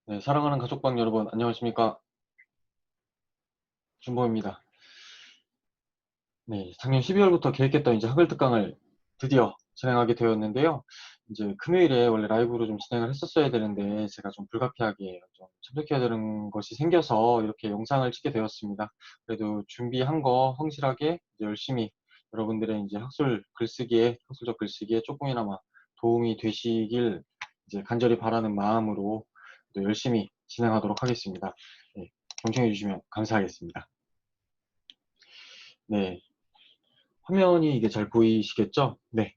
네, 사랑하는 가족방 여러분, 안녕하십니까? 준범입니다. 네, 작년 12월부터 계획했던 이제 한글 특강을 드디어 진행하게 되었는데요. 이제 금요일에 원래 라이브로 좀 진행을 했었어야 되는데, 제가 좀 불가피하게 좀 참석해야 되는 것이 생겨서 이렇게 영상을 찍게 되었습니다. 그래도 준비한 거 성실하게 이제 열심히 여러분들의 이제 학술적 글쓰기에 조금이나마 도움이 되시길 이제 간절히 바라는 마음으로 또 열심히 진행하도록 하겠습니다. 네, 경청해 주시면 감사하겠습니다. 네, 화면이 이게 잘 보이시겠죠? 네.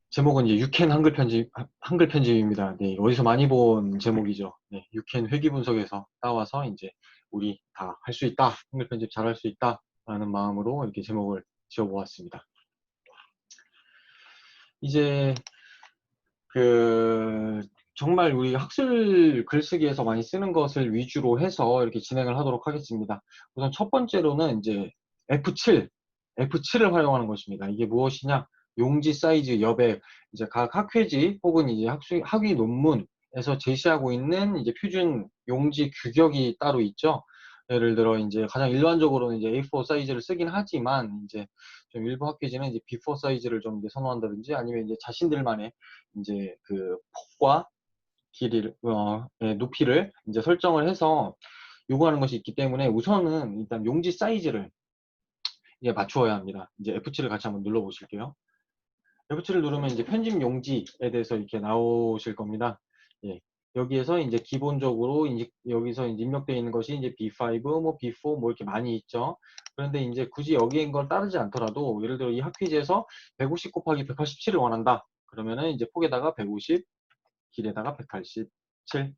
제목은 이제 유캔 한글 편집입니다. 네, 어디서 많이 본 제목이죠. 네, 유캔 회귀 분석에서 따와서 이제 우리 다 할 수 있다, 한글 편집 잘할 수 있다, 라는 마음으로 이렇게 제목을 지어보았습니다. 이제 그 정말 우리 학술 글쓰기에서 많이 쓰는 것을 위주로 해서 이렇게 진행을 하도록 하겠습니다. 우선 첫 번째로는 이제 F7을 활용하는 것입니다. 이게 무엇이냐? 용지, 사이즈, 여백, 이제 각 학회지 혹은 이제 학위 논문에서 제시하고 있는 이제 표준 용지 규격이 따로 있죠. 예를 들어 이제 가장 일반적으로는 이제 A4 사이즈를 쓰긴 하지만 이제 좀 일부 학회지는 이제 B4 사이즈를 좀 이제 선호한다든지 아니면 이제 자신들만의 이제 그 폭과 높이를 이제 설정을 해서 요구하는 것이 있기 때문에 우선은 일단 용지 사이즈를 이제 맞추어야 합니다. 이제 F7을 같이 한번 눌러 보실게요. F7을 누르면 이제 편집 용지에 대해서 이렇게 나오실 겁니다. 예. 여기에서 이제 기본적으로 이제 여기서 이제 입력되어 있는 것이 이제 B5, 뭐 B4 뭐 이렇게 많이 있죠. 그런데 이제 굳이 여기에 걸 따르지 않더라도 예를 들어 이 학회지에서 150 곱하기 187을 원한다. 그러면은 이제 폭에다가 150, 길에다가 187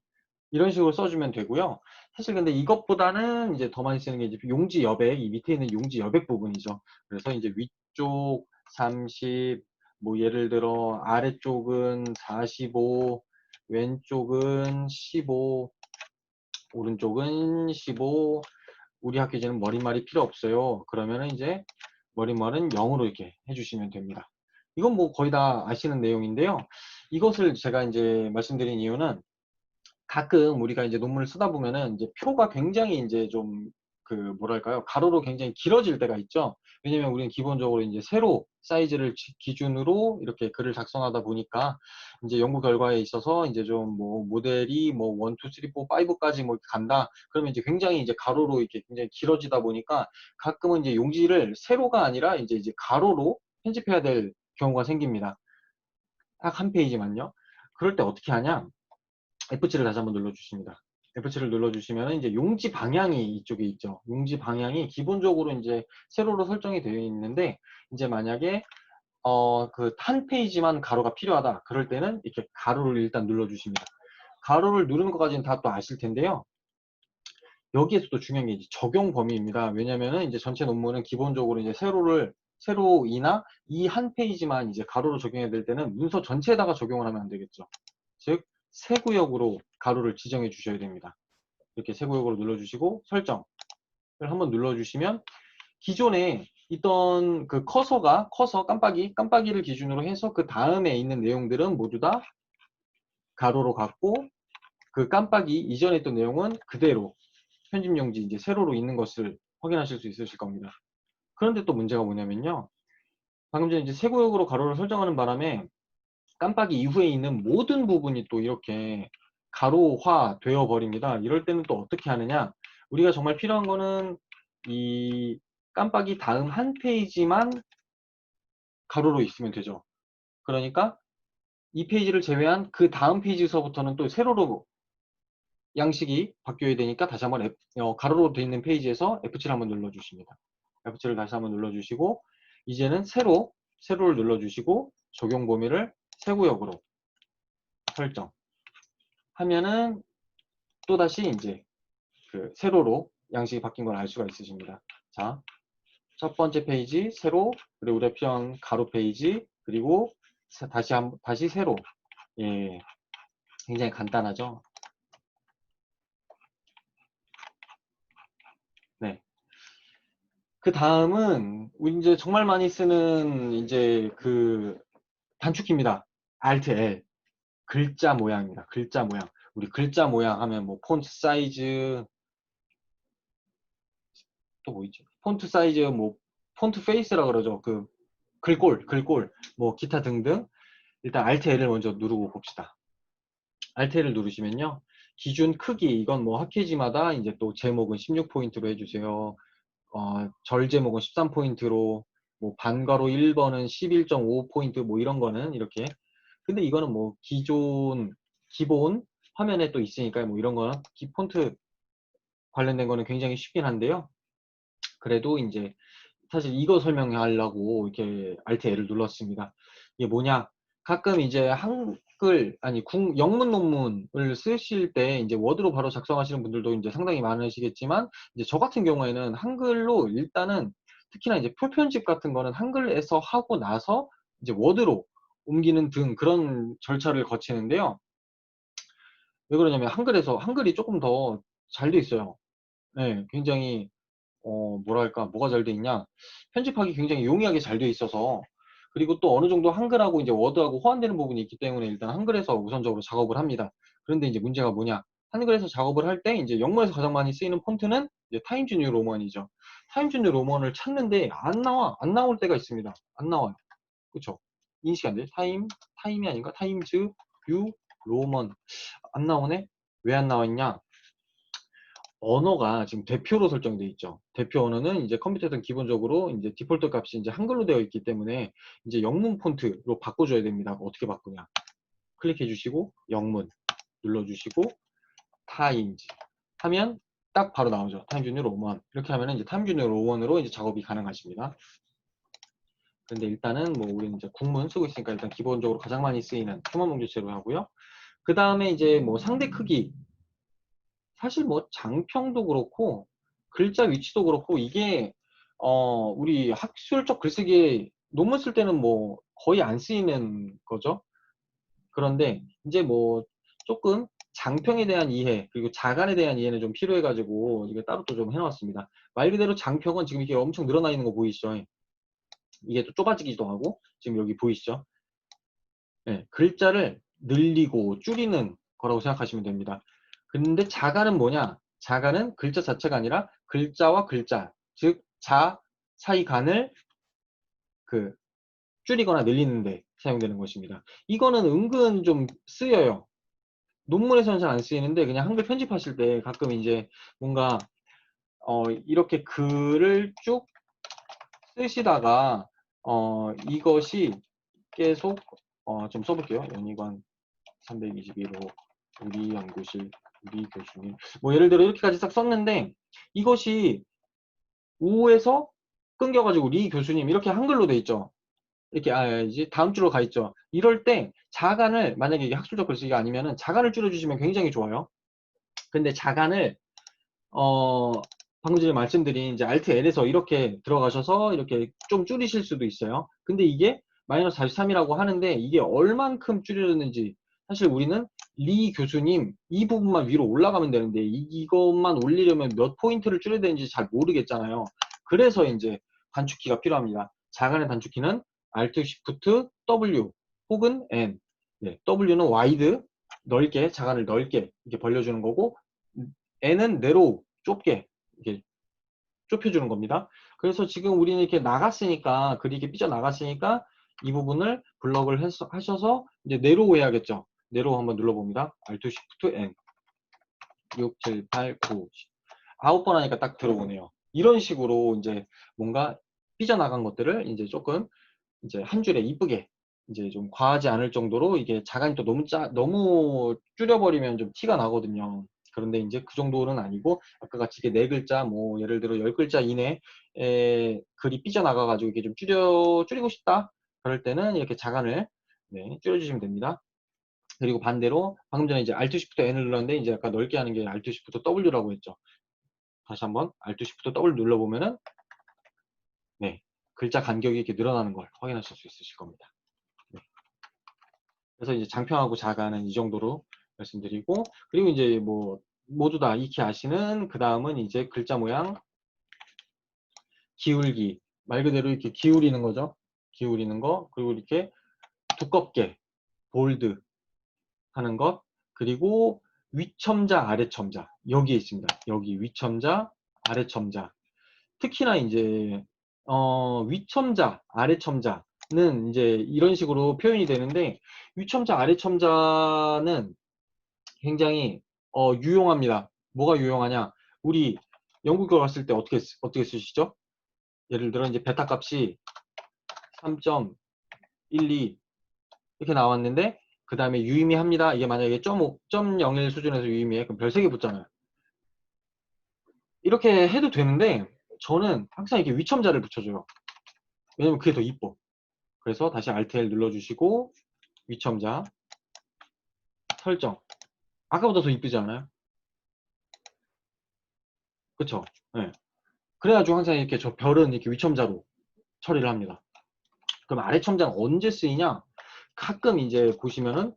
이런 식으로 써주면 되고요. 사실 근데 이것보다는 이제 더 많이 쓰는 게 이제 용지 여백, 이 밑에 있는 용지 여백 부분이죠. 그래서 이제 위쪽 30, 뭐 예를 들어 아래쪽은 45, 왼쪽은 15, 오른쪽은 15, 우리 학교제는 머리말이 필요 없어요. 그러면은 이제 머리말은 0으로 이렇게 해주시면 됩니다. 이건 뭐 거의 다 아시는 내용인데요. 이것을 제가 이제 말씀드린 이유는 가끔 우리가 이제 논문을 쓰다 보면은 이제 표가 굉장히 이제 좀 그 뭐랄까요 가로로 굉장히 길어질 때가 있죠. 왜냐면 우리는 기본적으로 이제 세로 사이즈를 기준으로 이렇게 글을 작성하다 보니까 이제 연구 결과에 있어서 이제 좀 뭐 모델이 뭐 1, 2, 3, 4, 5까지 뭐 이렇게 간다. 그러면 이제 굉장히 이제 가로로 이렇게 굉장히 길어지다 보니까 가끔은 이제 용지를 세로가 아니라 이제 가로로 편집해야 될 경우가 생깁니다. 딱 한 페이지만요. 그럴 때 어떻게 하냐? F7을 다시 한번 눌러주십니다. F7을 눌러주시면 이제 용지 방향이 이쪽에 있죠. 용지 방향이 기본적으로 이제 세로로 설정이 되어 있는데 이제 만약에 그 한 페이지만 가로가 필요하다. 그럴 때는 이렇게 가로를 일단 눌러주십니다. 가로를 누르는 것까지는 다 또 아실 텐데요. 여기에서 또 중요한 게 이제 적용 범위입니다. 왜냐면은 이제 전체 논문은 기본적으로 이제 세로이나 이 한 페이지만 이제 가로로 적용해야 될 때는 문서 전체에다가 적용을 하면 안 되겠죠. 즉, 세 구역으로 가로를 지정해 주셔야 됩니다. 이렇게 세 구역으로 눌러주시고 설정을 한번 눌러주시면 기존에 있던 그 커서 깜빡이를 기준으로 해서 그 다음에 있는 내용들은 모두 다 가로로 갔고 그 깜빡이 이전에 있던 내용은 그대로 편집용지 이제 세로로 있는 것을 확인하실 수 있으실 겁니다. 그런데 또 문제가 뭐냐면요. 방금 전에 이제 세 구역으로 가로를 설정하는 바람에 깜빡이 이후에 있는 모든 부분이 또 이렇게 가로화 되어 버립니다. 이럴 때는 또 어떻게 하느냐? 우리가 정말 필요한 거는 이 깜빡이 다음 한 페이지만 가로로 있으면 되죠. 그러니까 이 페이지를 제외한 그 다음 페이지서부터는 또 세로로 양식이 바뀌어야 되니까 다시 한번 가로로 되어 있는 페이지에서 F7 한번 눌러주십니다. F7을 다시 한번 눌러주시고 이제는 세로를 눌러주시고 적용 범위를 세 구역으로 설정하면은 또다시 이제 그 세로로 양식이 바뀐 걸 알 수가 있으십니다. 자, 첫 번째 페이지 세로, 그리고 우려평 가로 페이지, 그리고 다시 세로. 예, 굉장히 간단하죠. 네. 그 다음은 이제 정말 많이 쓰는 이제 그 단축키입니다. Alt L. 글자 모양입니다. 글자 모양. 우리 글자 모양 하면 뭐 폰트 사이즈, 또 뭐 있죠? 폰트 사이즈, 뭐 폰트 페이스라 그러죠. 그 글꼴, 뭐 기타 등등. 일단 Alt L을 먼저 누르고 봅시다. Alt L을 누르시면요. 기준 크기, 이건 뭐 학회지마다 이제 또 제목은 16포인트로 해주세요. 절 제목은 13포인트로, 뭐 반괄호 1번은 11.5포인트, 뭐 이런 거는 이렇게. 근데 이거는 뭐 기본 화면에 또 있으니까 뭐 이런 거는 폰트 관련된 거는 굉장히 쉽긴 한데요. 그래도 이제 사실 이거 설명하려고 이렇게 Alt L을 눌렀습니다. 이게 뭐냐? 가끔 이제 한글, 아니, 영문 논문을 쓰실 때 이제 워드로 바로 작성하시는 분들도 이제 상당히 많으시겠지만, 이제 저 같은 경우에는 한글로 일단은 특히나 이제 표편집 같은 거는 한글에서 하고 나서 이제 워드로 옮기는 등 그런 절차를 거치는데요. 왜 그러냐면 한글이 조금 더 잘 돼 있어요. 네, 굉장히 뭐랄까, 뭐가 잘 돼 있냐. 편집하기 굉장히 용이하게 잘 돼 있어서, 그리고 또 어느 정도 한글하고 이제 워드하고 호환되는 부분이 있기 때문에 일단 한글에서 우선적으로 작업을 합니다. 그런데 이제 문제가 뭐냐. 한글에서 작업을 할 때 이제 영문에서 가장 많이 쓰이는 폰트는 이제 타임즈 뉴 로먼이죠. 타임즈 뉴 로먼을 찾는데 안 나올 때가 있습니다. 안 나와요. 그쵸? 인식이 안 돼. 타임이 아닌가? 타임즈 뉴 로먼. 안 나오네? 왜 안 나왔냐? 언어가 지금 대표로 설정되어 있죠. 대표 언어는 이제 컴퓨터에서는 기본적으로 이제 디폴트 값이 이제 한글로 되어 있기 때문에 이제 영문 폰트로 바꿔줘야 됩니다. 어떻게 바꾸냐? 클릭해 주시고 영문 눌러주시고 타임즈 하면 딱 바로 나오죠. 타임즈 뉴 로먼. 이렇게 하면 이제 타임즈 뉴 로먼으로 이제 작업이 가능하십니다. 근데 일단은 뭐 우리는 이제 국문 쓰고 있으니까 일단 기본적으로 가장 많이 쓰이는 표만 봉지체로 하고요. 그 다음에 이제 뭐 상대 크기, 사실 뭐 장평도 그렇고 글자 위치도 그렇고 이게 우리 학술적 글쓰기 논문 쓸 때는 뭐 거의 안 쓰이는 거죠. 그런데 이제 뭐 조금 장평에 대한 이해 그리고 자간에 대한 이해는 좀 필요해 가지고 이게 따로 또 좀 해놨습니다. 말 그대로 장평은 지금 이게 엄청 늘어나 있는 거 보이시죠? 이게 또 좁아지기도 하고 지금 여기 보이시죠? 네, 글자를 늘리고 줄이는 거라고 생각하시면 됩니다. 근데 자가는 뭐냐? 자가는 글자 자체가 아니라 글자와 글자, 즉 자 사이 간을 그 줄이거나 늘리는데 사용되는 것입니다. 이거는 은근 좀 쓰여요. 논문에서는 잘 안 쓰이는데 그냥 한글 편집하실 때 가끔 이제 뭔가 이렇게 글을 쭉 쓰시다가 이것이 계속 좀 써볼게요. 연희관 321호 우리 연구실 우리 교수님 뭐 예를 들어 이렇게까지 싹 썼는데 이것이 우에서 끊겨가지고 리 교수님 이렇게 한글로 돼 있죠. 이렇게 이제 다음 줄로 가 있죠. 이럴 때 자간을 만약에 이게 학술적 글쓰기가 아니면은 자간을 줄여주시면 굉장히 좋아요. 근데 자간을 어 방금 전에 말씀드린 이제 Alt L에서 이렇게 들어가셔서 이렇게 좀 줄이실 수도 있어요. 근데 이게 마이너스 43이라고 하는데 이게 얼만큼 줄여졌는지 사실 우리는 리 교수님 이 부분만 위로 올라가면 되는데 이것만 올리려면 몇 포인트를 줄여야 되는지 잘 모르겠잖아요. 그래서 이제 단축키가 필요합니다. 자간의 단축키는 Alt Shift W 혹은 N. 네, W는 와이드 넓게 자간을 넓게 이렇게 벌려주는 거고 N은 내로 좁게 이렇게 좁혀주는 겁니다. 그래서 지금 우리는 이렇게 나갔으니까 글이 이렇게 삐져나갔으니까 이 부분을 블럭을 하셔서 이제 내로 해야겠죠. 내로 한번 눌러봅니다. Alt Shift N 6, 7, 8, 9, 9번 하니까 딱 들어오네요. 이런 식으로 이제 뭔가 삐져나간 것들을 이제 조금 이제 한 줄에 이쁘게 이제 좀 과하지 않을 정도로 이게 자간이 또 너무 줄여버리면 좀 티가 나거든요. 그런데 이제 그 정도는 아니고 아까 같이 이게 네 글자 뭐 예를 들어 10글자 이내에 글이 삐져나가가지고 이게 좀 줄이고 싶다 그럴 때는 이렇게 자간을 네, 줄여주시면 됩니다. 그리고 반대로 방금 전에 이제 Alt Shift N을 눌렀는데 이제 아까 넓게 하는 게 Alt Shift W라고 했죠. 다시 한번 Alt Shift W 눌러보면은 네, 글자 간격이 이렇게 늘어나는 걸 확인하실 수 있으실 겁니다. 네. 그래서 이제 장평하고 자가는 이 정도로 말씀드리고 그리고 이제 뭐 모두 다 익히 아시는 그 다음은 이제 글자 모양 기울기 말 그대로 이렇게 기울이는 거죠. 기울이는 거 그리고 이렇게 두껍게 볼드 하는 것, 그리고 위첨자, 아래첨자 여기에 있습니다. 여기 위첨자, 아래첨자. 특히나 이제 위첨자, 아래첨자는 이제 이런 식으로 표현이 되는데 위첨자, 아래첨자는 굉장히 유용합니다. 뭐가 유용하냐? 우리 영국에 갔을 때 어떻게 쓰시죠? 예를 들어 이제 베타 값이 3.12 이렇게 나왔는데 그 다음에 유의미합니다. 이게 만약에 0.5, 0.01 수준에서 유의미해. 그럼 별 3개 붙잖아요. 이렇게 해도 되는데 저는 항상 이렇게 위첨자를 붙여줘요. 왜냐면 그게 더 이뻐. 그래서 다시 Alt L 눌러주시고 위첨자 설정. 아까보다 더 이쁘지 않아요? 그쵸? 네. 그래가지고 항상 이렇게 저 별은 이렇게 위첨자로 처리를 합니다. 그럼 아래첨자는 언제 쓰이냐? 가끔 이제 보시면은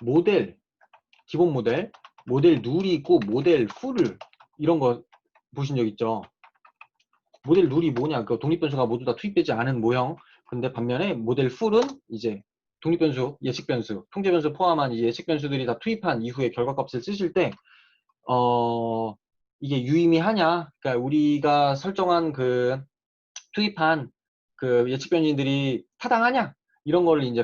모델, 기본 모델 룰이 있고 모델 풀을 이런 거 보신 적 있죠? 모델 룰이 뭐냐? 그 독립변수가 모두 다 투입되지 않은 모형. 근데 반면에 모델 풀은 이제 독립변수, 예측변수, 통제변수 포함한 이 예측변수들이 다 투입한 이후에 결과값을 쓰실 때, 이게 유의미하냐? 그러니까 우리가 설정한 그 투입한 그 예측변수들이 타당하냐? 이런 걸 이제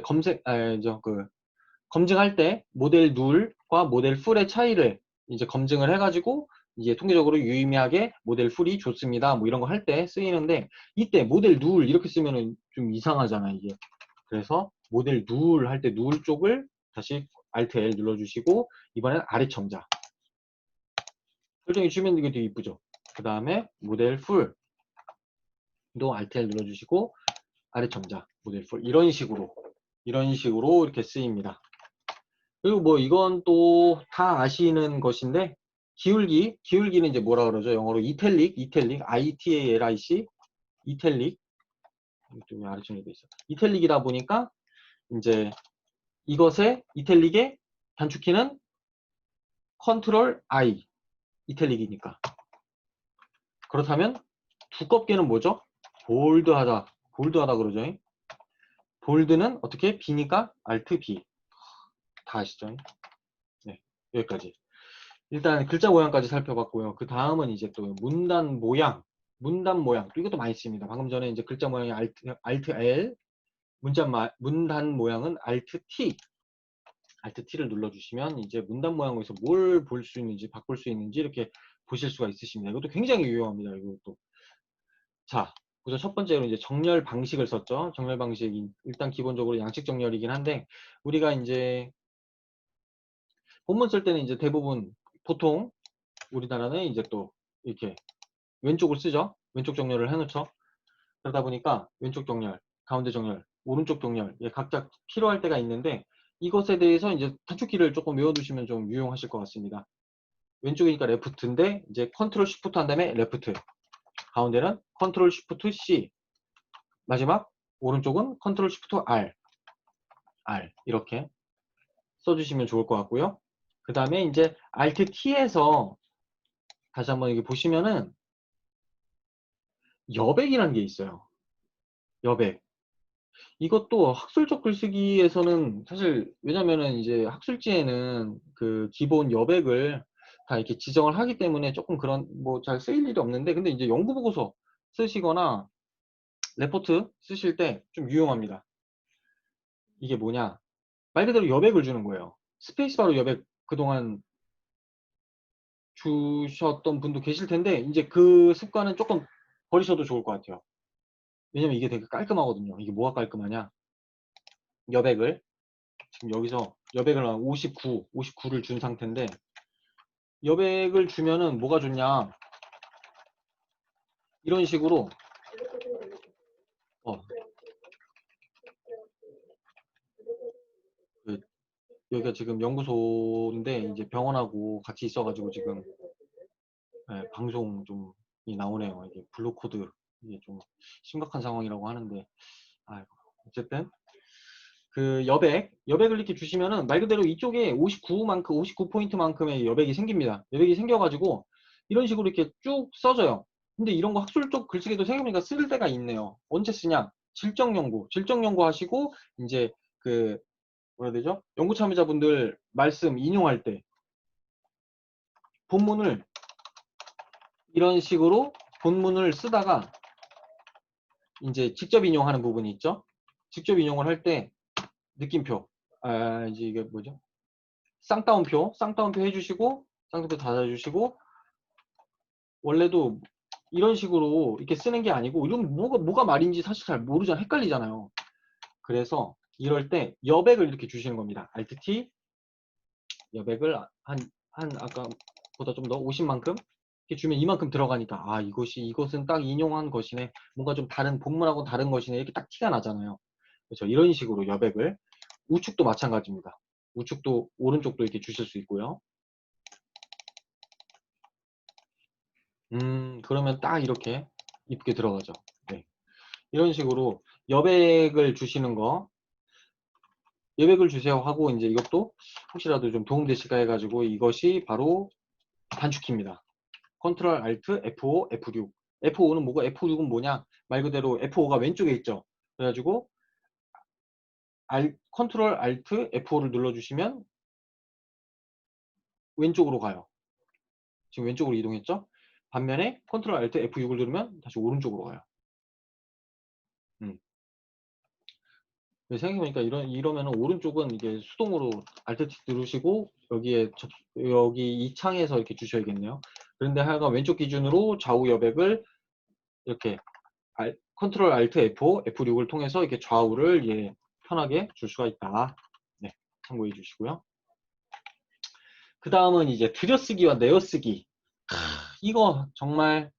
검증할 때 모델 룰과 모델 풀의 차이를 이제 검증을 해가지고 이제 통계적으로 유의미하게 모델 풀이 좋습니다. 뭐 이런 거 할 때 쓰이는데 이때 모델 룰 이렇게 쓰면은 좀 이상하잖아 이게. 그래서 모델 룰 할 때 룰 쪽을 다시 Alt L 눌러주시고 이번엔 아래첨자 설정해 주시면 이게 되게 이쁘죠. 그 다음에 모델 풀도 Alt L 눌러주시고 아래첨자 모델 풀 이런 식으로 이렇게 쓰입니다. 그리고 뭐 이건 또 다 아시는 것인데 기울기는 이제 뭐라 그러죠? 영어로 이탈릭, ITALIC, 이탈릭. 좀 아래쪽에 돼 있어. 이탈릭이다 보니까 이제 이탈릭의 단축키는 컨트롤 I, 이탈릭이니까. 그렇다면 두껍게는 뭐죠? 볼드하다 그러죠. 볼드는 어떻게? B니까 Alt B. 다 아시죠? 네, 여기까지. 일단 글자 모양까지 살펴봤고요. 그 다음은 이제 또 문단 모양. 또 이것도 많이 씁니다. 방금 전에 이제 글자 모양이 Alt L, 문단 모양은 Alt T. Alt T를 눌러주시면 이제 문단 모양에서 뭘 볼 수 있는지, 바꿀 수 있는지 이렇게 보실 수가 있으십니다. 이것도 굉장히 유용합니다. 이것도. 자, 우선 첫 번째로 이제 정렬 방식을 썼죠. 정렬 방식이 일단 기본적으로 양식 정렬이긴 한데 우리가 이제 본문 쓸 때는 이제 대부분 보통 우리나라는 이제 또 이렇게 왼쪽을 쓰죠. 왼쪽 정렬을 해놓죠. 그러다 보니까 왼쪽 정렬, 가운데 정렬, 오른쪽 정렬 각자 필요할 때가 있는데 이것에 대해서 이제 단축키를 조금 외워두시면 좀 유용하실 것 같습니다. 왼쪽이니까 레프트인데 이제 컨트롤 쉬프트 한 다음에 레프트, 가운데는 컨트롤 쉬프트 C, 마지막 오른쪽은 컨트롤 쉬프트 R 이렇게 써주시면 좋을 것 같고요. 그 다음에 이제 Alt T에서 다시 한번 여기 보시면은 여백이라는 게 있어요. 여백. 이것도 학술적 글쓰기에서는 사실 왜냐면은 이제 학술지에는 그 기본 여백을 다 이렇게 지정을 하기 때문에 조금 그런 뭐 잘 쓰일 일이 없는데 근데 이제 연구 보고서 쓰시거나 레포트 쓰실 때 좀 유용합니다. 이게 뭐냐? 말 그대로 여백을 주는 거예요. 스페이스바로 여백 그동안 주셨던 분도 계실 텐데 이제 그 습관은 조금 버리셔도 좋을 것 같아요. 왜냐면 이게 되게 깔끔하거든요. 이게 뭐가 깔끔하냐? 여백을 지금 여기서 여백을 59를 준 상태인데 여백을 주면은 뭐가 좋냐? 이런 식으로 어, 그 여기가 지금 연구소인데 이제 병원하고 같이 있어가지고 지금 방송 좀이 나오네요. 이게 블루 코드 이게 좀 심각한 상황이라고 하는데 아이고, 어쨌든 그 여백을 이렇게 주시면은 말 그대로 이쪽에 59포인트만큼의 여백이 생깁니다. 여백이 생겨가지고 이런 식으로 이렇게 쭉 써져요. 근데 이런 거 학술적 글쓰기도 생각해보니까 쓸 때가 있네요. 언제 쓰냐? 질적 연구 하시고 이제 그 뭐라 해야 되죠? 연구 참여자분들 말씀 인용할 때 본문을 이런 식으로 본문을 쓰다가 이제 직접 인용하는 부분이 있죠. 직접 인용을 할 때 느낌표, 이제 이게 뭐죠? 쌍따옴표 해주시고 쌍따옴표 닫아주시고 원래도 이런 식으로 이렇게 쓰는 게 아니고 이런 뭐가 말인지 사실 잘 모르잖아요. 헷갈리잖아요. 그래서 이럴 때 여백을 이렇게 주시는 겁니다. Alt T 여백을 한 아까보다 좀 더 50만큼 이렇게 주면 이만큼 들어가니까 이것은 딱 인용한 것이네. 뭔가 좀 다른 본문하고 다른 것이네. 이렇게 딱 티가 나잖아요. 그렇죠. 이런 식으로 여백을 우측도 마찬가지입니다. 우측도 오른쪽도 이렇게 주실 수 있고요. 그러면 딱 이렇게 이쁘게 들어가죠. 네. 이런 식으로 여백을 주시는 거 여백을 주세요 하고 이제 이것도 혹시라도 좀 도움되실까 해가지고 이것이 바로 단축키입니다. 컨트롤 알트 F5 F6 F5는 뭐고 F6은 뭐냐 말 그대로 F5가 왼쪽에 있죠. 그래가지고 컨트롤 알트 F5를 눌러주시면 왼쪽으로 가요. 지금 왼쪽으로 이동했죠. 반면에 컨트롤 알트 F6을 누르면 다시 오른쪽으로 가요. 생각해보니까 이러면은 오른쪽은 이게 수동으로 Alt T 누르시고 여기 이 창에서 이렇게 주셔야겠네요. 그런데 하여간 왼쪽 기준으로 좌우 여백을 이렇게 컨트롤 Alt F5, F6을 통해서 이렇게 좌우를 편하게 줄 수가 있다. 네, 참고해 주시고요. 그 다음은 이제 들여쓰기와 내어쓰기. 이거 정말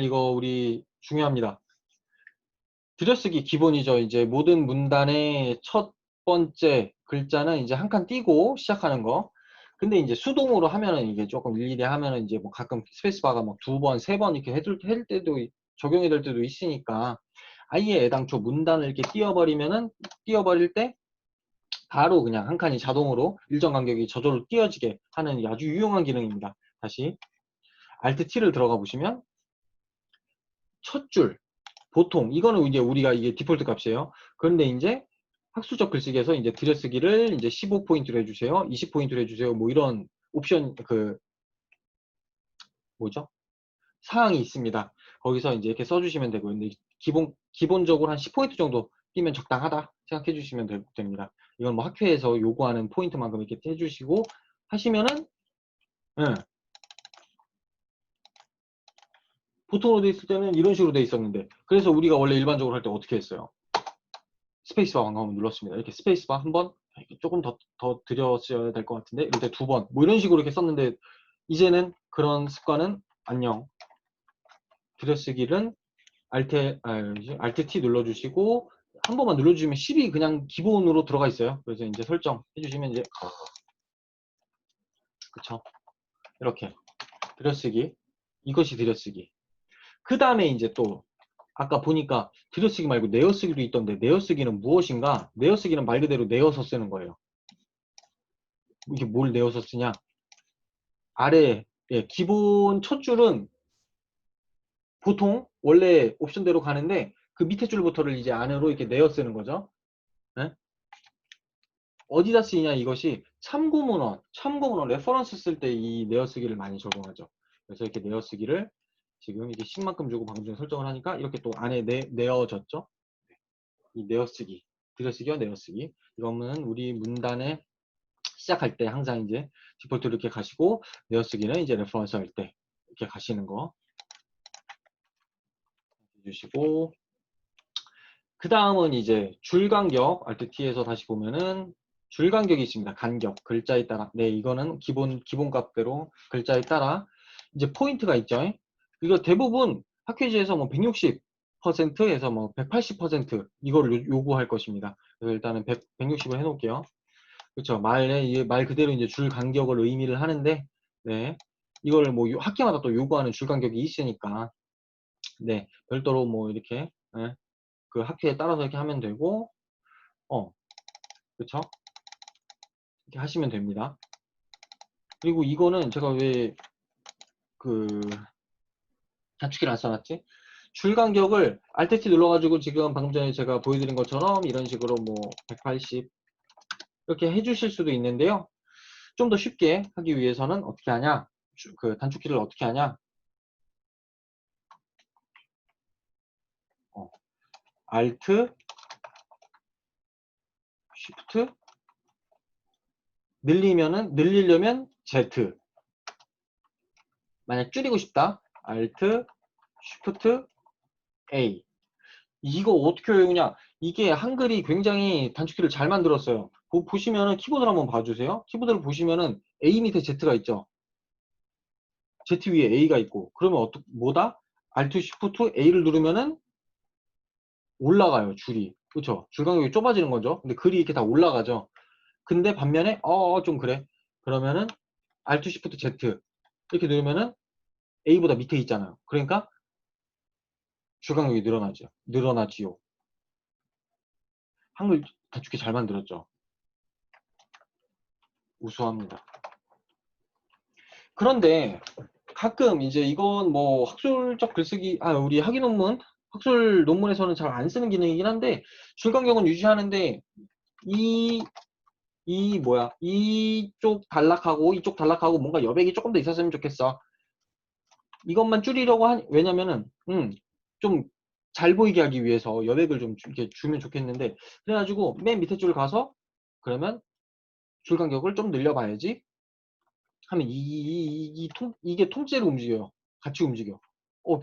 이거 우리 중요합니다. 들여쓰기 기본이죠. 이제 모든 문단의 첫 번째 글자는 이제 한 칸 띄고 시작하는 거. 근데 이제 수동으로 하면은 이게 조금 일일이 하면은 이제 뭐 가끔 스페이스바가 막 2번, 3번 이렇게 해줄 때도 적용이 될 때도 있으니까 아예 애당초 문단을 이렇게 띄워버릴 때 바로 그냥 한 칸이 자동으로 일정 간격이 저절로 띄어지게 하는 아주 유용한 기능입니다. 다시 Alt T를 들어가 보시면 첫 줄 보통 이거는 이제 우리가 이게 디폴트 값이에요. 그런데 이제 학술적 글쓰기에서 이제 들여쓰기를 이제 15포인트로 해주세요. 20포인트로 해주세요. 뭐 이런 옵션 뭐죠? 사항이 있습니다. 거기서 이제 이렇게 써주시면 되고 근데 기본적으로 한 10포인트 정도 뛰면 적당하다 생각해 주시면 됩니다. 이건 뭐 학회에서 요구하는 포인트만큼 이렇게 해주시고 하시면은 보통으로 돼 있을 때는 이런 식으로 돼 있었는데 그래서 우리가 원래 일반적으로 할 때 어떻게 했어요? 스페이스바 방금 한번 눌렀습니다. 이렇게 스페이스바 한 번, 조금 더 들였어야 될 것 같은데, 이럴 때 2번, 뭐 이런 식으로 이렇게 썼는데, 이제는 그런 습관은 안녕. 들여쓰기는 Alt T 눌러주시고, 한 번만 눌러주시면 10이 그냥 기본으로 들어가 있어요. 그래서 이제 설정 해주시면 이제, 그쵸. 이렇게. 들여쓰기. 이것이 들여쓰기. 그 다음에 이제 또, 아까 보니까 들여쓰기 말고 내어쓰기도 있던데, 내어쓰기는 무엇인가? 내어쓰기는 말 그대로 내어서 쓰는 거예요. 이게 뭘 내어서 쓰냐? 아래 기본 첫 줄은 보통 원래 옵션대로 가는데 그 밑에 줄부터를 이제 안으로 이렇게 내어 쓰는 거죠. 네? 어디다 쓰이냐 이것이 참고문헌 레퍼런스 쓸 때 이 내어 쓰기를 많이 적용하죠. 그래서 이렇게 내어 쓰기를 지금 이게 10만큼 주고 방금 전에 설정을 하니까 이렇게 또 안에 내어졌죠. 이 내어 쓰기, 들여쓰기와 내어 쓰기. 이거는 우리 문단에 시작할 때 항상 이제 디폴트 이렇게 가시고 내어 쓰기는 이제 레퍼런스 할 때 이렇게 가시는 거 해주시고 그 다음은 이제 줄 간격 Alt T에서 다시 보면은 줄 간격이 있습니다. 간격 글자에 따라 이거는 기본 값대로 글자에 따라 이제 포인트가 있죠. 이거 대부분 학회지에서 뭐 160%에서 뭐 180% 이거를 요구할 것입니다. 그래서 일단은 160을 해놓을게요. 그렇죠. 말 그대로 이제 줄 간격을 의미를 하는데 네 이걸 뭐 학기마다 또 요구하는 줄 간격이 있으니까 네 별도로 뭐 이렇게 그 학회에 따라서 이렇게 하면 되고 그쵸 이렇게 하시면 됩니다. 그리고 이거는 제가 왜 그 단축키를 안 써놨지? 줄 간격을 Alt T 눌러가지고 지금 방금 전에 제가 보여드린 것처럼 이런 식으로 뭐 180 이렇게 해주실 수도 있는데요. 좀 더 쉽게 하기 위해서는 어떻게 하냐? 그 단축키를 어떻게 하냐? Alt, Shift, 늘리려면 Z. 만약 줄이고 싶다. Alt, Shift, A. 이거 어떻게 외우냐? 이게 한글이 굉장히 단축키를 잘 만들었어요. 보시면은 키보드를 한번 봐주세요. 키보드를 보시면은 A 밑에 Z가 있죠. Z 위에 A가 있고. 그러면 뭐다? Alt, Shift, A를 누르면은 올라가요, 줄이. 그쵸? 줄 간격이 좁아지는 거죠. 근데 글이 이렇게 다 올라가죠. 근데 반면에, 좀 그래. 그러면은 Alt, Shift, Z 이렇게 누르면은 A보다 밑에 있잖아요. 그러니까 줄 간격이 늘어나지요. 한글 단축키 잘 만들었죠. 우수합니다. 그런데 가끔 이제 이건 뭐 학술적 글쓰기, 우리 학위 논문, 학술 논문에서는 잘 안 쓰는 기능이긴 한데 줄 간격은 유지하는데 이쪽 단락하고 뭔가 여백이 조금 더 있었으면 좋겠어. 이것만 줄이려고 왜냐면은 좀 잘 보이게 하기 위해서 여백을 좀 이렇게 주면 좋겠는데 그래가지고 맨 밑에 줄 가서 그러면 줄 간격을 좀 늘려봐야지 하면 이게 통째로 움직여요. 같이 움직여.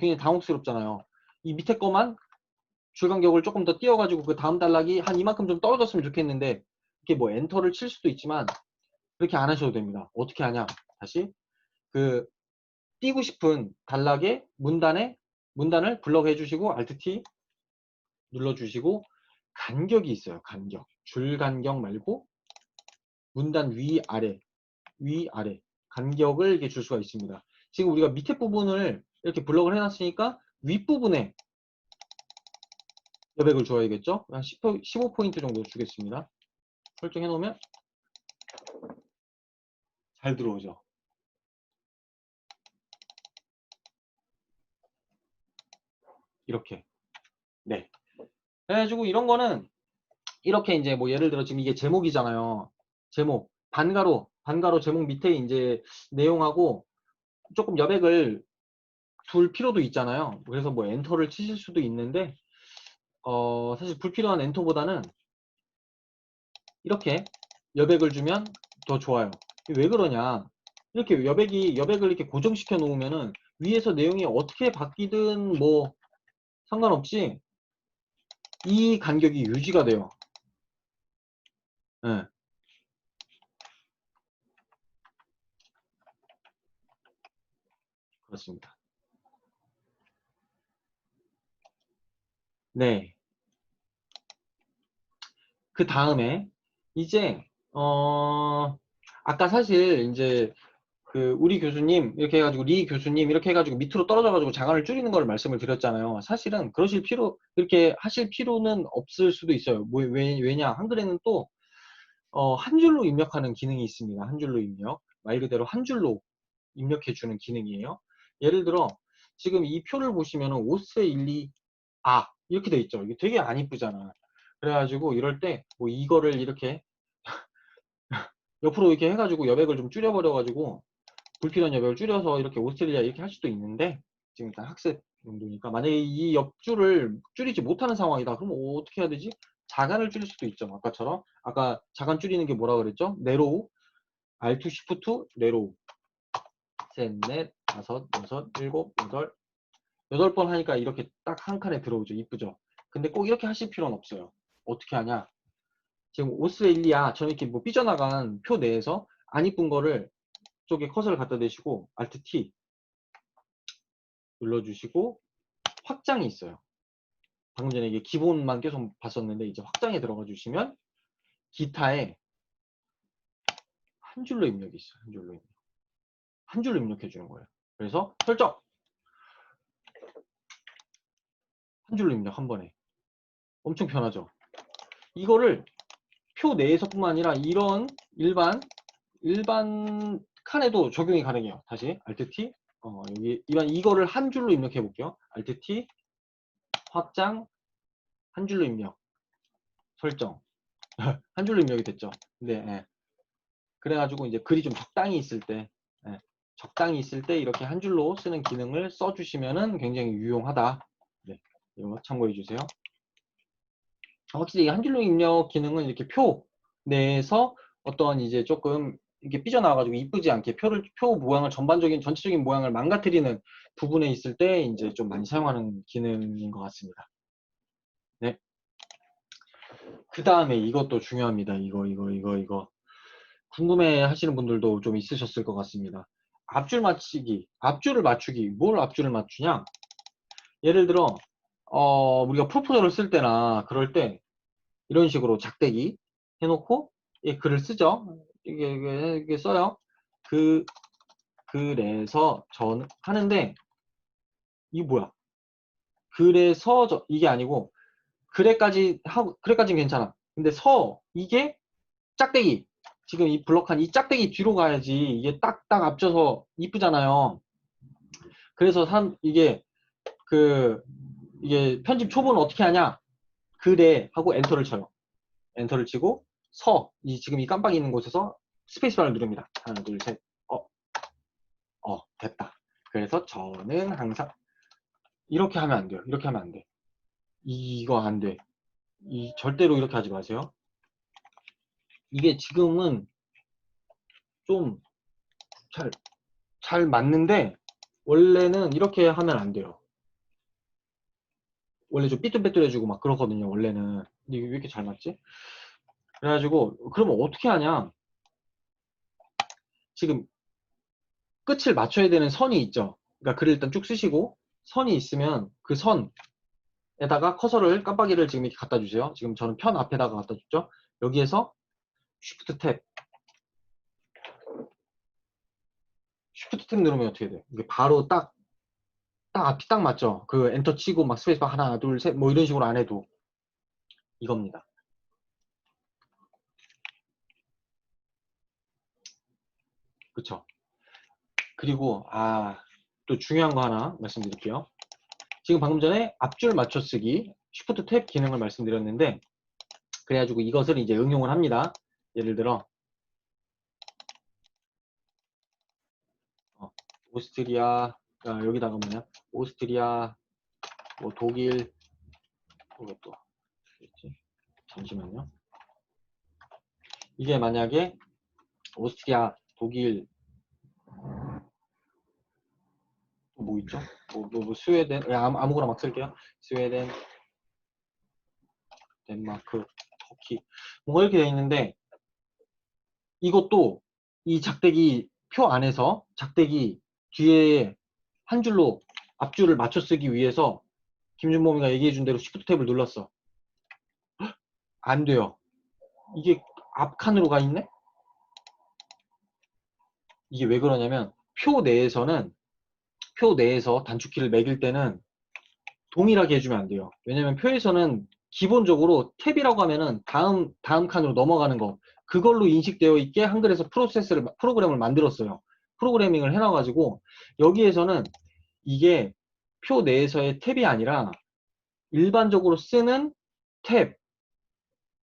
굉장히 당혹스럽잖아요. 이 밑에 거만 줄 간격을 조금 더 띄워가지고 그 다음 단락이 한 이만큼 좀 떨어졌으면 좋겠는데 이렇게 뭐 엔터를 칠 수도 있지만 그렇게 안 하셔도 됩니다. 어떻게 하냐? 다시 그 띄고 싶은 단락의 문단을 블럭 해주시고 Alt T 눌러주시고 간격이 있어요. 간격. 줄 간격 말고 문단 위아래 간격을 이렇게 줄 수가 있습니다. 지금 우리가 밑에 부분을 이렇게 블럭을 해놨으니까 윗부분에 여백을 줘야겠죠? 한 15포인트 정도 주겠습니다. 설정해 놓으면 잘 들어오죠. 이렇게. 네. 그래가지고 이런 거는 이렇게 이제 뭐 예를 들어 지금 이게 제목이잖아요. 제목. 반가로 제목 밑에 이제 내용하고 조금 여백을 둘 필요도 있잖아요. 그래서 뭐 엔터를 치실 수도 있는데 사실 불필요한 엔터보다는 이렇게 여백을 주면 더 좋아요. 왜 그러냐? 이렇게 여백을 이렇게 고정시켜 놓으면은 위에서 내용이 어떻게 바뀌든 뭐 상관없이 이 간격이 유지가 돼요. 네, 그렇습니다. 네. 그 다음에 이제 아까 사실 이제 그 우리 교수님 이렇게 해가지고 리 교수님 이렇게 해가지고 밑으로 떨어져가지고 자간을 줄이는 걸 말씀을 드렸잖아요. 사실은 그렇게 하실 필요는 없을 수도 있어요. 왜냐 한글에는 또 한 줄로 입력하는 기능이 있습니다. 한 줄로 입력. 말 그대로 한 줄로 입력해주는 기능이에요. 예를 들어 지금 이 표를 보시면은 5세 1, 2, 이렇게 돼 있죠. 이게 되게 안 이쁘잖아. 그래가지고 이럴 때 뭐 이거를 이렇게 옆으로 이렇게 해가지고 여백을 좀 줄여버려가지고 불필요한 여백을 줄여서 이렇게 오스트레일리아 이렇게 할 수도 있는데 지금 일단 학습 용도니까 만약에 이 옆줄을 줄이지 못하는 상황이다. 그럼 어떻게 해야 되지? 자간을 줄일 수도 있죠. 아까처럼 아까 자간 줄이는 게 뭐라 그랬죠? 네로우 Alt Shift 네로우 셋, 넷, 다섯, 여섯, 일곱, 여덟 번 하니까 이렇게 딱 한 칸에 들어오죠. 이쁘죠? 근데 꼭 이렇게 하실 필요는 없어요. 어떻게 하냐? 지금 오스트레일리아 저는 이렇게 뭐 삐져나간 표 내에서 안 이쁜 거를 쪽에 커서를 갖다 대시고 Alt T 눌러주시고 확장이 있어요. 방금 전에 이게 기본만 계속 봤었는데 이제 확장에 들어가 주시면 기타에 한 줄로 입력이 있어요. 한 줄로 입력해 주는 거예요. 그래서 설정 한 줄로 입력 한 번에 엄청 편하죠. 이거를 표 내에서뿐만 아니라 이런 일반 칸에도 적용이 가능해요. 다시 Alt T 여기 이거를 한 줄로 입력해 볼게요. Alt T 확장, 한 줄로 입력, 설정. 한 줄로 입력이 됐죠. 근데 예. 그래가지고 이제 글이 좀 적당히 있을 때, 예. 적당히 있을 때 이렇게 한 줄로 쓰는 기능을 써주시면은 굉장히 유용하다. 네. 이거 참고해 주세요. 확실히 한 줄로 입력 기능은 이렇게 표 내에서 어떤 이제 조금 이렇게 삐져나와가지고 이쁘지 않게 표 모양을 전체적인 모양을 망가뜨리는 부분에 있을 때 이제 좀 많이 사용하는 기능인 것 같습니다. 네. 그 다음에 이것도 중요합니다. 이거. 궁금해 하시는 분들도 좀 있으셨을 것 같습니다. 앞줄 맞추기, 앞줄을 맞추기. 뭘 앞줄을 맞추냐? 예를 들어, 우리가 프로포저를 쓸 때나 그럴 때 이런 식으로 작대기 해놓고 이 글을 쓰죠. 이게 써요. 그래서 저는 하는데 이게 뭐야? 그래서 이게 아니고 그래까지는 괜찮아. 근데 이게 짝대기 지금 이 블록한 이 짝대기 뒤로 가야지 이게 딱딱 앞져서 이쁘잖아요. 그래서 이게 편집 초보는 어떻게 하냐? 그래 하고 엔터를 쳐요. 엔터를 치고 지금 이 깜빡이 있는 곳에서 스페이스바를 누릅니다. 하나, 둘, 셋. 됐다. 그래서 저는 항상 이렇게 하면 안 돼요. 이렇게 하면 안 돼. 이거 안 돼. 절대로 이렇게 하지 마세요. 이게 지금은 좀 잘 맞는데 원래는 이렇게 하면 안 돼요. 원래 좀 삐뚤빼뚤해지고 막 그렇거든요. 원래는. 근데 이게 왜 이렇게 잘 맞지? 그래가지고 그러면 어떻게 하냐? 지금 끝을 맞춰야 되는 선이 있죠. 그러니까 글을 일단 쭉 쓰시고 선이 있으면 그 선에다가 커서를 깜빡이를 지금 이렇게 갖다 주세요. 지금 저는 편 앞에다가 갖다 줬죠. 여기에서 Shift 탭 누르면 어떻게 돼요? 이게 바로 앞이 딱 맞죠? 그 엔터 치고 막 스페이스바 하나, 둘, 셋 뭐 이런 식으로 안 해도 이겁니다. 그쵸? 그리고 또 중요한 거 하나 말씀드릴게요. 지금 방금 전에 앞줄 맞춰쓰기 Shift 탭 기능을 말씀드렸는데 그래가지고 이것을 이제 응용을 합니다. 예를 들어 오스트리아 여기다가 뭐냐 오스트리아 뭐 독일 이것도 잠시만요. 이게 만약에 오스트리아 독일 뭐 있죠? 뭐 스웨덴 아무거나 막 쓸게요. 스웨덴 덴마크 터키 뭔가 이렇게 돼 있는데 이것도 이 작대기 표 안에서 작대기 뒤에 한 줄로 앞줄을 맞춰 쓰기 위해서 김준범이가 얘기해 준 대로 Shift 탭을 눌렀어. 안 돼요. 이게 앞칸으로 가 있네? 이게 왜 그러냐면 표 내에서 단축키를 매길 때는 동일하게 해주면 안 돼요. 왜냐면 표에서는 기본적으로 탭이라고 하면은 다음 칸으로 넘어가는 거 그걸로 인식되어 있게 한글에서 프로그램을 만들었어요. 프로그래밍을 해놔가지고 여기에서는 이게 표 내에서의 탭이 아니라 일반적으로 쓰는 탭,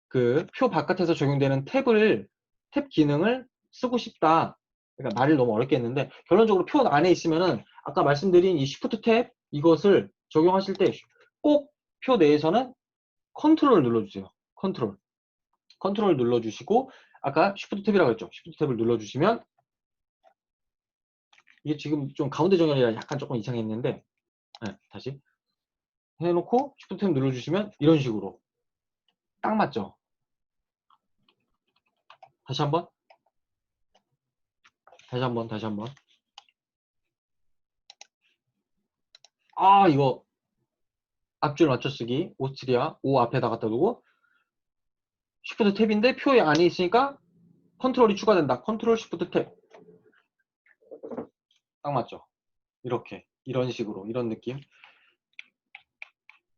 그 표 바깥에서 적용되는 탭 기능을 쓰고 싶다. 그러니까 말을 너무 어렵게 했는데 결론적으로 표 안에 있으면은 아까 말씀드린 이 Shift 탭 이것을 적용하실 때 꼭 표 내에서는 컨트롤을 눌러주세요. 컨트롤 눌러주시고 아까 Shift 탭이라고 했죠. Shift 탭을 눌러주시면 이게 지금 좀 가운데 정렬이라 약간 조금 이상했는데 다시 해놓고 Shift 탭 눌러주시면 이런 식으로 딱 맞죠. 다시 한번 이거 앞줄 맞춰쓰기 오스트리아 O 앞에다 갖다 두고 Shift 탭인데 표에 안에 있으니까 컨트롤이 추가된다. 컨트롤 Shift 탭 딱 맞죠. 이런 식으로 이런 느낌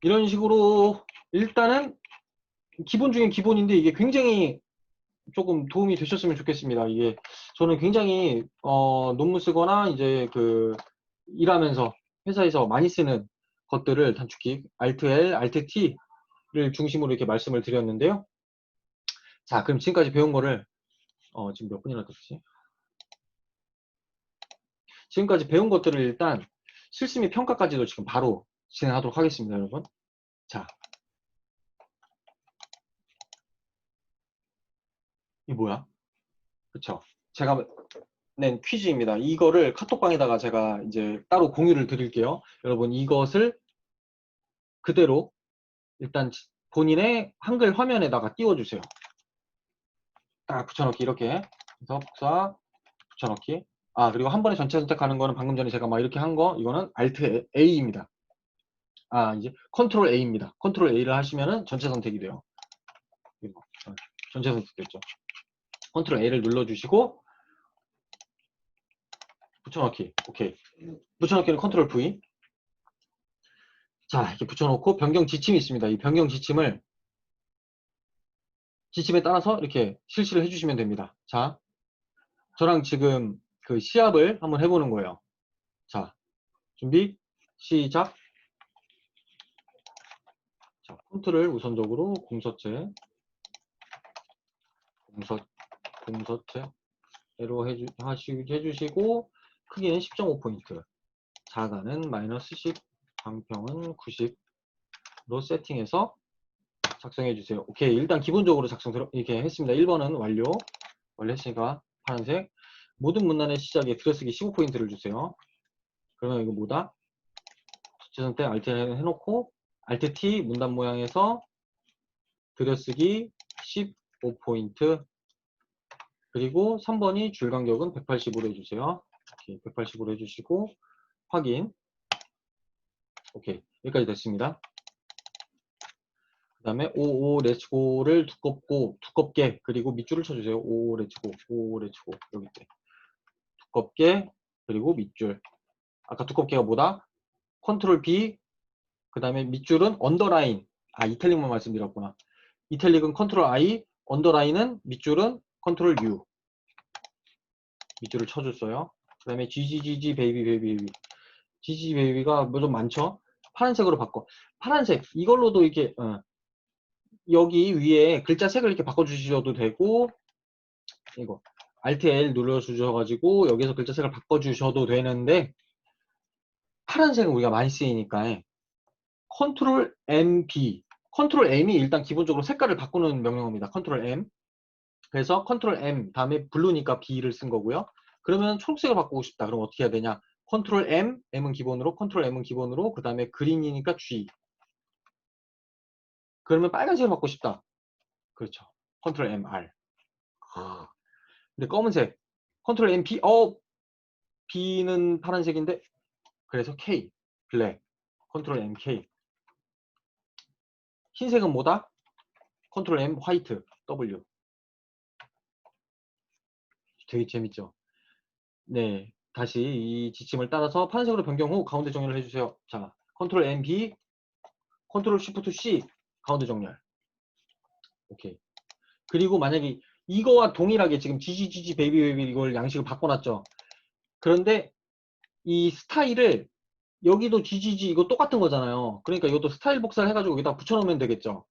이런 식으로 일단은 기본 중에 기본인데 이게 굉장히 조금 도움이 되셨으면 좋겠습니다. 이게 저는 굉장히 논문 쓰거나 이제 일하면서 회사에서 많이 쓰는 것들을 단축키 Alt L, Alt T를 중심으로 이렇게 말씀을 드렸는데요. 자, 그럼 지금까지 배운 거를 지금 몇 분이나 됐지? 지금까지 배운 것들을 일단 실습 및 평가까지도 지금 바로 진행하도록 하겠습니다, 여러분. 자, 이 뭐야? 그쵸? 제가 낸 퀴즈입니다. 이거를 카톡방에다가 제가 이제 따로 공유를 드릴게요. 여러분 이것을 그대로 일단 본인의 한글 화면에다가 띄워주세요. 딱 붙여넣기 이렇게 그래서 복사 붙여넣기. 아, 그리고 한 번에 전체 선택하는 거는 방금 전에 제가 막 이렇게 한 거 이거는 Alt A입니다. 아, 이제 Ctrl A입니다. Ctrl A를 하시면은 전체 선택이 돼요. 이거, 전체 선택됐죠. Ctrl A를 눌러주시고 붙여넣기. 오케이. 붙여넣기는 Ctrl V. 자, 이렇게 붙여놓고 변경 지침이 있습니다. 이 변경 지침에 따라서 이렇게 실시를 해주시면 됩니다. 자, 저랑 지금 그 시합을 한번 해보는 거예요. 자, 준비, 시작. 자, 폰트를 우선적으로 공서체로 해주시고, 크기는 10.5포인트, 자가는 -10, 방평은 90로 세팅해서 작성해 주세요. 오케이. 일단 기본적으로 이렇게 했습니다. 1번은 완료했으니까 파란색. 모든 문단의 시작에 들여쓰기 15포인트를 주세요. 그러면 이거 뭐다? 수치 선택 Alt 해놓고 Alt T 문단 모양에서 들여쓰기 15포인트. 그리고 3번이 줄 간격은 180으로 해주세요. 오케이. 180으로 해주시고 확인. 오케이. 여기까지 됐습니다. 그 다음에 55 렛츠고를 두껍게 그리고 밑줄을 쳐주세요. 55 렛츠고 여기 있대. 두껍게 그리고 밑줄. 아까 두껍게가 뭐다? 컨트롤 B 그 다음에 밑줄은 언더라인. 아, 이탈릭만 말씀드렸구나. 이탈릭은 컨트롤 I, 언더라인은 밑줄은 컨트롤 U. 밑줄을 쳐줬어요. 그 다음에 GGGG 베이비 GG 베이비가 뭐 좀 많죠? 파란색으로 바꿔. 파란색 이걸로도 이렇게 여기 위에 글자 색을 이렇게 바꿔주셔도 되고, 이거 Alt L 눌러주셔가지고 여기서 글자 색을 바꿔주셔도 되는데, 파란색은 우리가 많이 쓰이니까 컨트롤 M, B. 컨트롤 M이 일단 기본적으로 색깔을 바꾸는 명령어입니다. 컨트롤 M. 그래서 컨트롤 M 다음에 블루니까 B를 쓴 거고요. 그러면 초록색을 바꾸고 싶다. 그럼 어떻게 해야 되냐? 컨트롤 M, M은 기본으로, 컨트롤 M은 기본으로, 그 다음에 그린이니까 G. 그러면 빨간색을 바꾸고 싶다. 그렇죠. 컨트롤 M, R. 근데 검은색. 컨트롤 M, B. B는 파란색인데, 그래서 K. 블랙. 컨트롤 M, K. 흰색은 뭐다? 컨트롤 M, 화이트. W. 되게 재밌죠? 네. 다시 이 지침을 따라서 파란색으로 변경 후 가운데 정렬을 해주세요. 자, 컨트롤 M, B. 컨트롤 Shift C. 가운데 정렬. 오케이. 그리고 만약에 이거와 동일하게 지금 GGGG 베이비 이걸 양식을 바꿔놨죠. 그런데 이 스타일을 여기도 GGG 이거 똑같은 거잖아요. 그러니까 이것도 스타일 복사를 해가지고 여기다 붙여놓으면 되겠죠.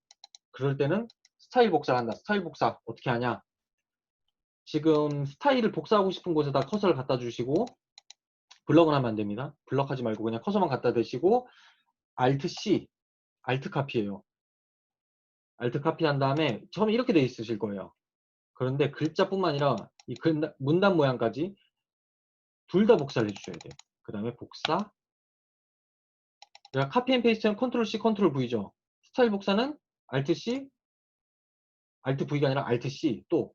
그럴 때는 스타일 복사를 한다. 스타일 복사 어떻게 하냐? 지금 스타일을 복사하고 싶은 곳에다 커서를 갖다 주시고, 블럭은 하면 안 됩니다. 블럭 하지 말고 그냥 커서만 갖다 대시고 Alt C, Alt 카피예요. Alt 카피 한 다음에 처음에 이렇게 돼 있으실 거예요. 그런데 글자뿐만 아니라 이 문단 모양까지 둘 다 복사를 해주셔야 돼요. 그 다음에 복사. 카피 앤 페이스트는 컨트롤 C, 컨트롤 V죠. 스타일 복사는 Alt C, Alt V가 아니라 Alt C. 또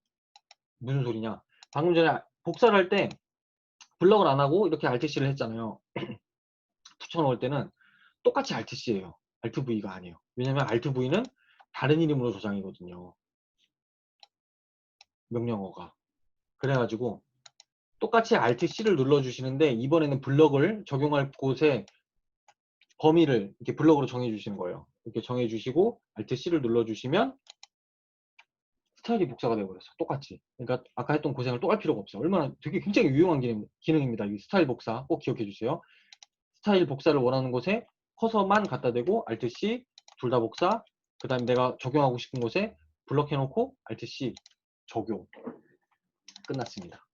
무슨 소리냐? 방금 전에 복사를 할 때 블럭을 안 하고 이렇게 Alt C를 했잖아요. 붙여넣을 때는 똑같이 Alt C예요. Alt V가 아니에요. 왜냐면 Alt V는 다른 이름으로 저장이거든요. 명령어가. 그래가지고 똑같이 Alt C를 눌러주시는데, 이번에는 블럭을 적용할 곳에 범위를 이렇게 블럭으로 정해주시는 거예요. 이렇게 정해주시고 Alt C를 눌러주시면 스타일이 복사가 되어버렸어. 똑같이. 그러니까 아까 했던 고생을 또 할 필요가 없어요. 얼마나 되게 굉장히 유용한 기능입니다. 이 스타일 복사 꼭 기억해 주세요. 스타일 복사를 원하는 곳에 커서만 갖다 대고 Alt C 둘 다 복사. 그 다음에 내가 적용하고 싶은 곳에 블럭 해놓고 Alt C 적용. 끝났습니다.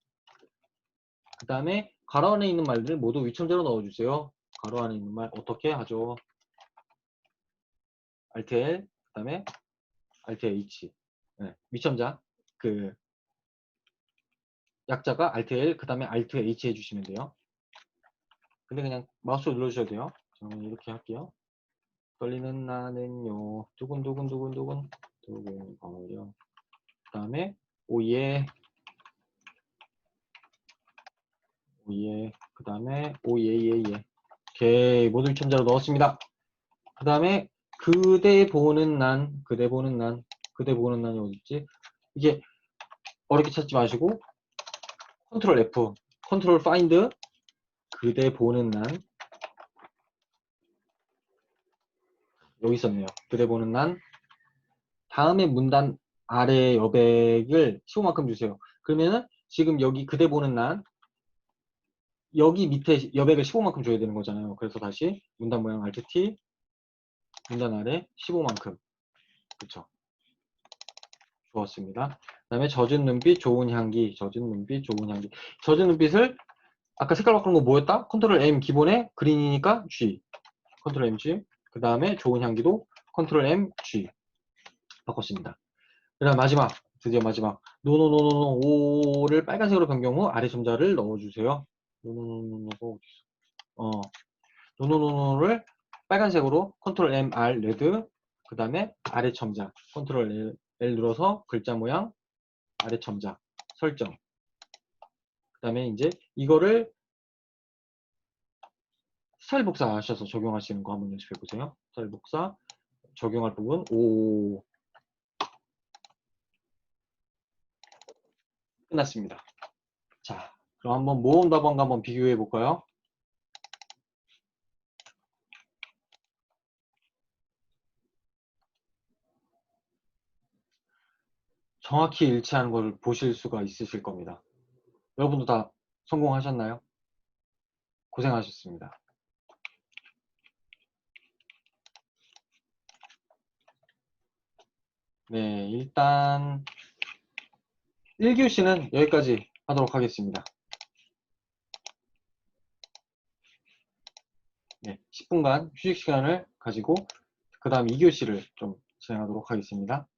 그 다음에 가로 안에 있는 말들을 모두 위첨자로 넣어주세요. 가로 안에 있는 말 어떻게 하죠? Alt L, 그 다음에 Alt H. 네, 위첨자. 그 약자가 Alt L, 그 다음에 Alt H 해주시면 돼요. 근데 그냥 마우스로 눌러주셔도 돼요. 저는 이렇게 할게요. 떨리는 나는요. 두근두근두근두근 두근거려. 그 다음에 오예 오예. 그 다음에 오예예예. 오케이. 모두 위첨자로 넣었습니다. 그 다음에 그대 보는 난, 그대 보는 난, 그대 보는 난이 어딨지? 이게 어렵게 찾지 마시고 컨트롤 F, 컨트롤 파인드, 그대 보는 난. 여기 있었네요. 그대 보는 난. 다음에 문단 아래 여백을 15만큼 주세요. 그러면은 지금 여기 그대 보는 난 여기 밑에 여백을 15만큼 줘야 되는 거잖아요. 그래서 다시 문단 모양 Alt T, 문단 아래 15만큼. 그쵸? 좋았습니다. 그 다음에 젖은 눈빛, 좋은 향기, 젖은 눈빛, 좋은 향기. 젖은 눈빛을 아까 색깔 바꾼 거 뭐였다? 컨트롤 M 기본에 그린이니까 G. 컨트롤 M G. 그 다음에 좋은 향기도 컨트롤 M G. 바꿨습니다. 그 다음 마지막, 드디어 마지막. 노노노노노 5를 빨간색으로 변경 후 아래 점자를 넣어주세요. 노노노노노 노노노노를 빨간색으로 컨트롤 M R 레드. 그 다음에 아래 첨자 컨트롤 L 눌러서 글자 모양 아래 첨자 설정. 그 다음에 이제 이거를 스타일 복사 하셔서 적용하시는 거 한번 연습해 보세요. 스타일 복사 적용할 부분 오 끝났습니다. 자, 그럼 한번 모음 답안과 한번 비교해 볼까요? 정확히 일치하는 것을 보실 수가 있으실 겁니다. 여러분도 다 성공하셨나요? 고생하셨습니다. 네, 일단 1교시는 여기까지 하도록 하겠습니다. 네, 10분간 휴식 시간을 가지고 그 다음 2교시를 좀 진행하도록 하겠습니다.